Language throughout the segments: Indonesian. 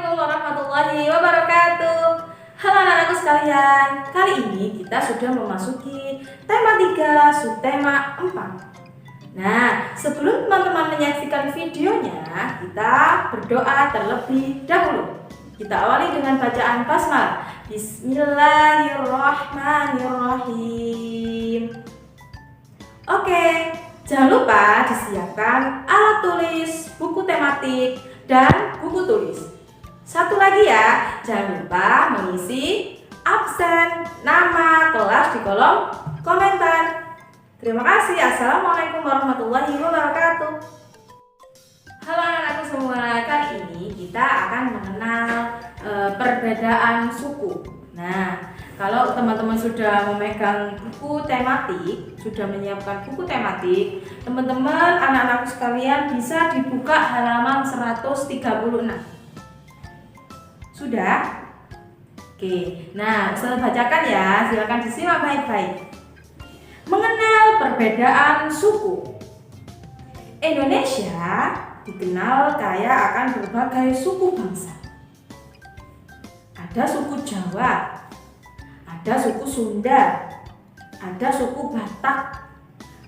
Assalamualaikum warahmatullahi wabarakatuh. Halo anak-anakku sekalian, kali ini kita sudah memasuki tema 3, subtema 4. Nah, sebelum teman-teman menyaksikan videonya, kita berdoa terlebih dahulu. Kita awali dengan bacaan basmalah. Bismillahirrahmanirrahim. Oke, jangan lupa disiapkan alat tulis, buku tematik, dan buku tulis. Satu lagi ya, jangan lupa mengisi absen, nama, kelas di kolom komentar. Terima kasih. Assalamualaikum warahmatullahi wabarakatuh. Halo anak-anakku semua, kali ini kita akan mengenal perbedaan suku. Nah, kalau teman-teman sudah memegang buku tematik, sudah menyiapkan buku tematik, teman-teman, anak-anakku sekalian bisa dibuka halaman 136. Sudah? Oke, nah saya bacakan ya, silakan disimak baik-baik. Mengenal perbedaan suku. Indonesia dikenal kaya akan berbagai suku bangsa. Ada suku Jawa, ada suku Sunda, ada suku Batak,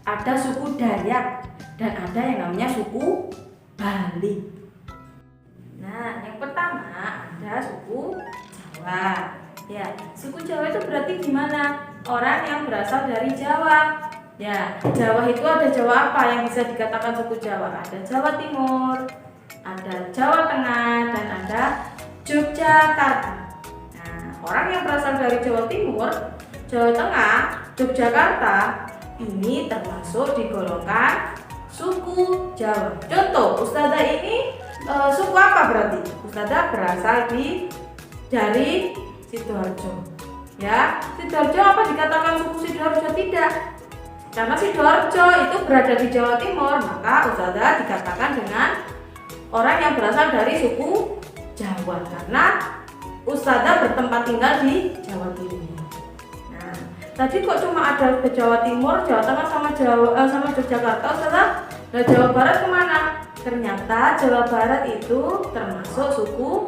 ada suku Dayak, dan ada yang namanya suku Bali. Nah, yang pertama ada suku Jawa. Ya, suku Jawa itu berarti gimana? Orang yang berasal dari Jawa. Ya, Jawa itu ada Jawa apa yang bisa dikatakan suku Jawa? Ada Jawa Timur, ada Jawa Tengah, dan ada Yogyakarta. Orang yang berasal dari Jawa Timur, Jawa Tengah, Yogyakarta ini termasuk digolongkan suku Jawa. Contoh, Ustazah ini suku apa berarti? Ustazah berasal dari Sidoarjo. Ya, Sidoarjo apa dikatakan suku Sidoarjo? Tidak. Karena Sidoarjo itu berada di Jawa Timur, maka Ustazah dikatakan dengan orang yang berasal dari suku Jawa karena Ustazah bertempat tinggal di Jawa Timur. Nah, tadi kok cuma ada ke Jawa Timur, Jawa Tengah sama Yogyakarta, Ustazah. Nah, Jawa Barat kemana? Ternyata Jawa Barat itu termasuk suku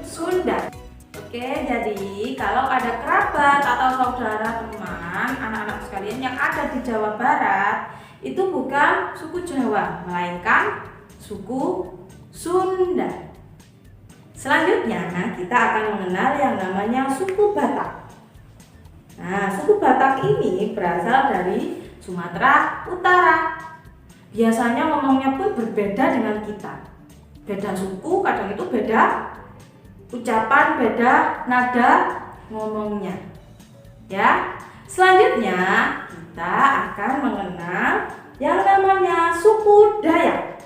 Sunda. Oke, jadi kalau ada kerabat atau saudara teman, anak-anak sekalian yang ada di Jawa Barat, itu bukan suku Jawa, melainkan suku Sunda. Selanjutnya kita akan mengenal yang namanya suku Batak. Nah, suku Batak ini berasal dari Sumatera Utara. Biasanya ngomongnya pun berbeda dengan kita. Beda suku, kadang itu beda ucapan, beda nada ngomongnya. Ya. Selanjutnya kita akan mengenal yang namanya suku Dayak.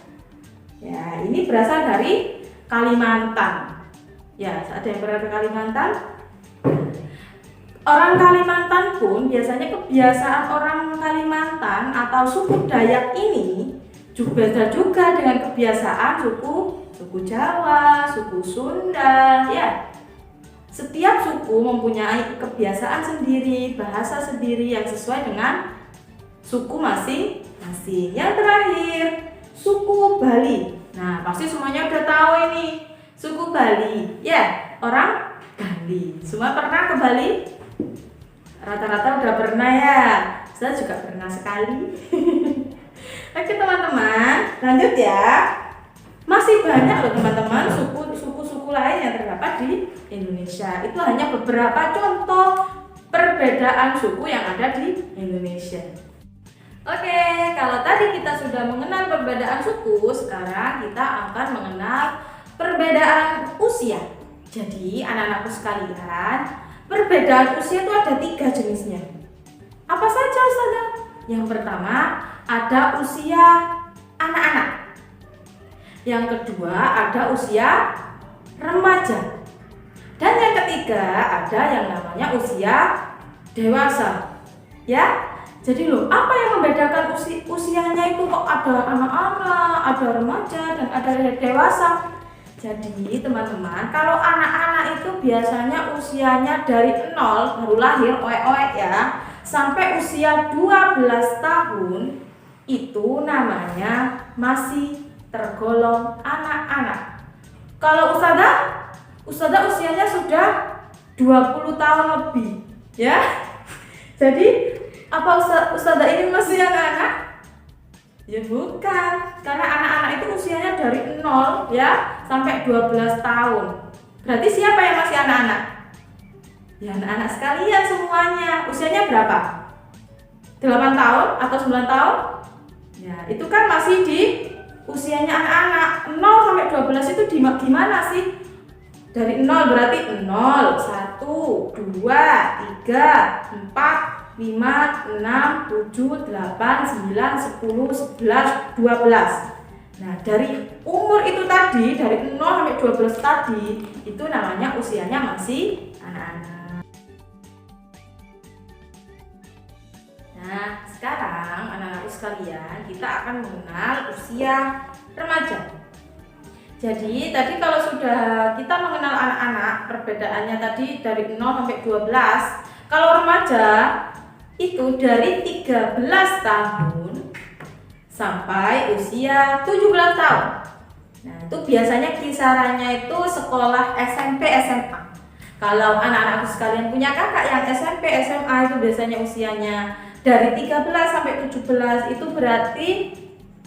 Ya, ini berasal dari Kalimantan. Ya, ada yang berada di Kalimantan. Orang Kalimantan pun biasanya kebiasaan orang Kalimantan atau suku Dayak ini juga beda juga dengan kebiasaan suku Jawa, suku Sunda, ya. Setiap suku mempunyai kebiasaan sendiri, bahasa sendiri yang sesuai dengan suku masing-masing. Yang terakhir, suku Bali. Nah, pasti semuanya udah tahu ini suku Bali. Ya, orang Bali. Semua pernah ke Bali? Rata-rata udah pernah ya. Saya juga pernah sekali. Oke teman-teman, lanjut ya. Masih banyak loh teman-teman suku-suku lain yang terdapat di Indonesia. Itu hanya beberapa contoh perbedaan suku yang ada di Indonesia. Oke, kalau tadi kita sudah mengenal perbedaan suku, sekarang kita akan mengenal perbedaan usia. Jadi, anak-anakku sekalian, perbedaan usia itu ada 3 jenisnya. Apa saja, Ustazah? Yang pertama, ada usia anak-anak. Yang kedua, ada usia remaja. Dan yang ketiga, ada yang namanya usia dewasa. Ya. Jadi loh, apa yang membedakan usianya itu kok ada anak-anak, ada remaja, dan ada dewasa? Jadi teman-teman, kalau anak-anak itu biasanya usianya dari 0 baru lahir, oek-oek ya, sampai usia 12 tahun, itu namanya masih tergolong anak-anak. Kalau Ustazah Ustazah usianya sudah 20 tahun lebih, ya. Jadi apa Ustazah ini masih anak-anak? Ya bukan, karena anak-anak itu usianya dari 0 ya sampai 12 tahun. Berarti siapa yang masih anak-anak? Ya anak-anak sekalian semuanya. Usianya berapa? 8 tahun atau 9 tahun? Ya, itu kan masih di usianya anak-anak. 0 sampai 12 itu gimana sih? Dari 0 berarti 0, 1, 2, 3, 4, 5, 6, 7, 8, 9, 10, 11, 12. Nah, dari umur itu tadi, dari 0 sampai 12 tadi, itu namanya usianya masih anak-anak. Nah, sekarang anak-anakku sekalian, kita akan mengenal usia remaja. Jadi, tadi kalau sudah kita mengenal anak-anak, perbedaannya tadi dari 0 sampai 12. Kalau remaja itu dari 13 tahun sampai usia 17 tahun. Nah, itu biasanya kisarannya itu sekolah SMP, SMA. Kalau anak-anakku sekalian punya kakak yang SMP, SMA itu biasanya usianya dari 13 sampai 17, itu berarti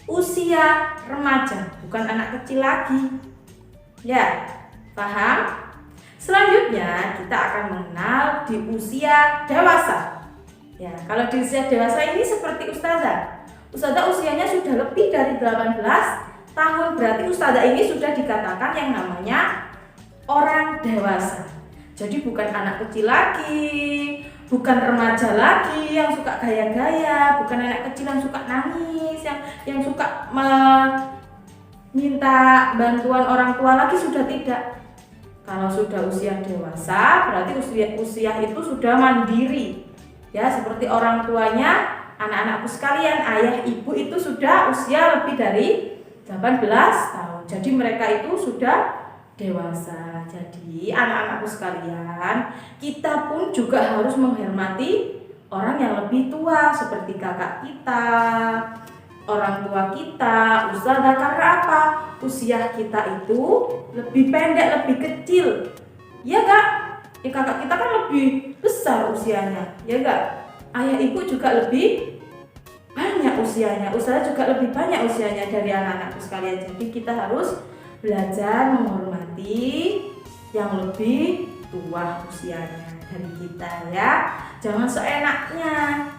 usia remaja, bukan anak kecil lagi. Ya, paham? Selanjutnya kita akan mengenal di usia dewasa. Ya, kalau di usia dewasa ini seperti Ustazah. Ustazah usianya sudah lebih dari 18 tahun, berarti Ustazah ini sudah dikatakan yang namanya orang dewasa. Jadi bukan anak kecil lagi, bukan remaja lagi yang suka gaya-gaya, bukan anak kecil yang suka nangis, yang suka minta bantuan orang tua lagi, sudah tidak. Kalau sudah usia dewasa, berarti usia itu sudah mandiri. Ya, seperti orang tuanya, anak-anakku sekalian, ayah ibu itu sudah usia lebih dari 18 tahun. Jadi mereka itu sudah dewasa. Jadi anak-anakku sekalian, kita pun juga harus menghormati orang yang lebih tua, seperti kakak kita, orang tua kita, ustazah. Karena apa? Usia kita itu lebih pendek, lebih kecil. Ya kak? Ya kakak kita kan lebih besar usianya, ya enggak? Ayah ibu juga lebih banyak usianya, ustazah juga lebih banyak usianya dari anak-anakku sekalian. Jadi kita harus belajar menghormati yang lebih tua usianya dari kita, ya. Jangan seenaknya,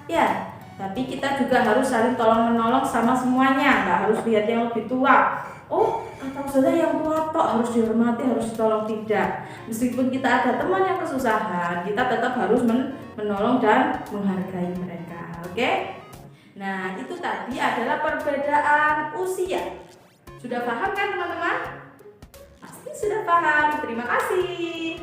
ya. Tapi kita juga harus saling tolong menolong sama semuanya, nggak harus lihat yang lebih tua. Oh, kata ustazah yang tua tok harus dihormati, harus ditolong, tidak. Meskipun kita ada teman yang kesusahan, kita tetap harus menolong dan menghargai mereka. Oke? Nah, itu tadi adalah perbedaan usia. Sudah paham kan teman-teman? Pasti sudah paham. Terima kasih.